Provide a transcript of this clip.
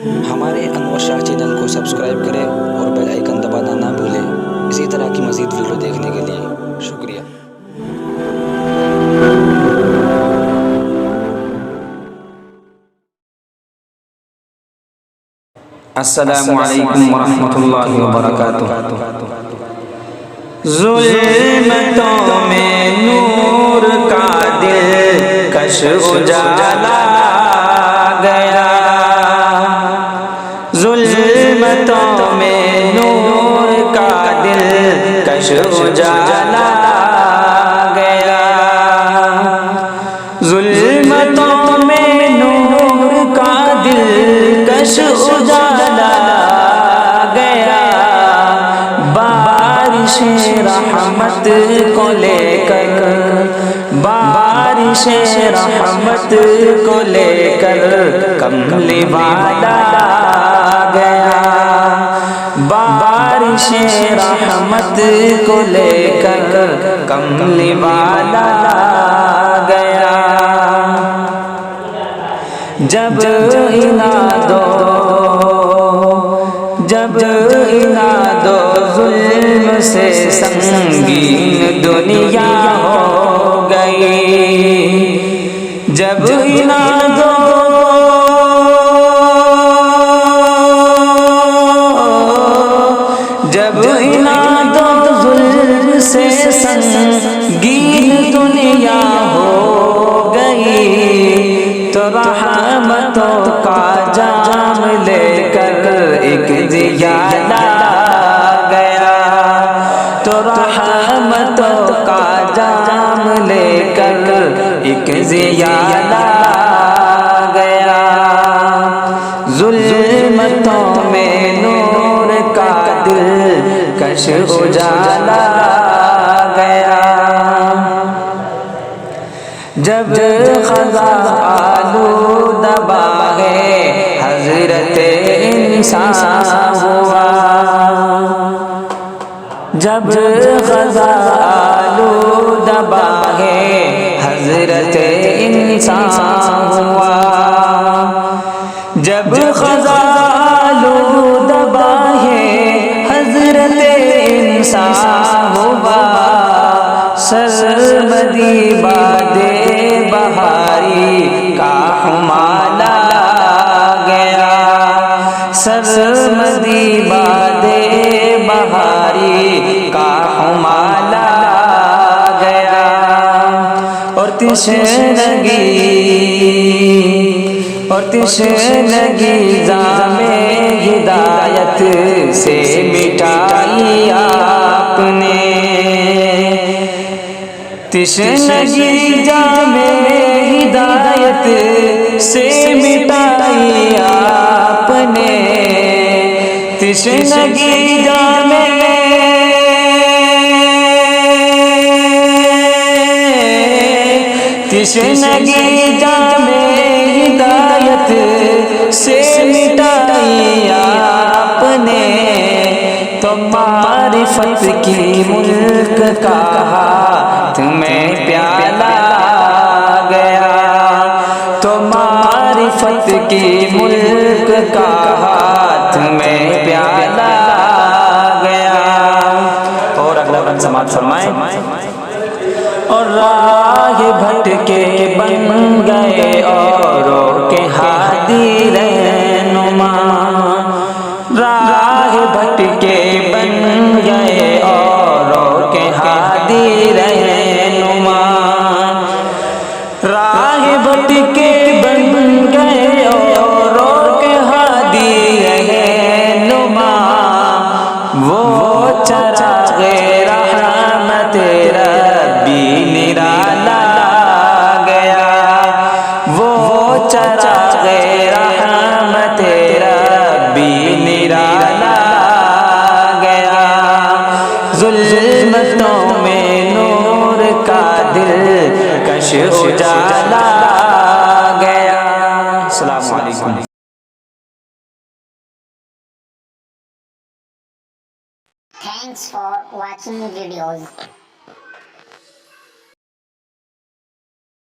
ہمارے انور شاہ چینل کو سبسکرائب کریں اور بیل آئیکن دبانا نہ بھولیں اسی طرح کی مزید ویڈیو دیکھنے کے لیے شکریہ۔ السلام علیکم ورحمۃ اللہ وبرکاتہ۔ ظلمتوں میں نور کا دلکش اجالا گیا، ظلمتوں میں نور کا دلکش اجالا گیا، ظلمتوں میں نور کا دلکش اجالا گیا، بارش رحمت کو لے کر، بارش رحمت کو لے کر کملی والا گیا، بارش رحمت کو لے کر کملی والا گیا، جب عناد و ظلم سے سنگین دنیا ہو گئی، جب عناد و ظلم سے سنگین دنیا ہو گئی، تو رحمتوں کا جام لے کر ایک ضیا لا گیا، تو رحمتوں کا جام لے کر ایک ضیا لا گیا، ظلمتوں میں نور کا دلکش اجالا گیا، جب خزاں آلودہ باغ حضرت انسان ہوا، جب خزاں آلودہ باغ حضرت انسان ہوا، جب خزاں آلودہ باغ حضرت انسان ہوا، سرمدی باد بہاری کا ہمالا گیا، سرمدی باد بہاری کا ہمالا گیا، اور تشنگی جام ہدایت سے مٹائی آپ نے، تشنگی جام ہدایت سے مٹائی آپ نے، تشنگی جام ہدایت سے مٹائی آپ نے، تو معرفت کی ملک کا ہاتھ میں پیالہ گیا، تو معرفت کی ملک کا ہاتھ میں پیالہ گیا، اور اگلا بند سماعت فرمائیں، اور راہ بھٹکے بن گئے اوروں کے ہادی رہنما، راہ بھٹکے بن گئے اوروں کے ہادی رہنما، راہ بھٹکے بن گئے اوروں کے ہادی رہنما، وہ چراغ رحمت ربی نرالا گیا، وہ چراغ رحمت ربی نرالا گیا، ظلمتوں میں نور کا دلکش اجالا گیا۔ السلام علیکم۔ Thanks for watching videos.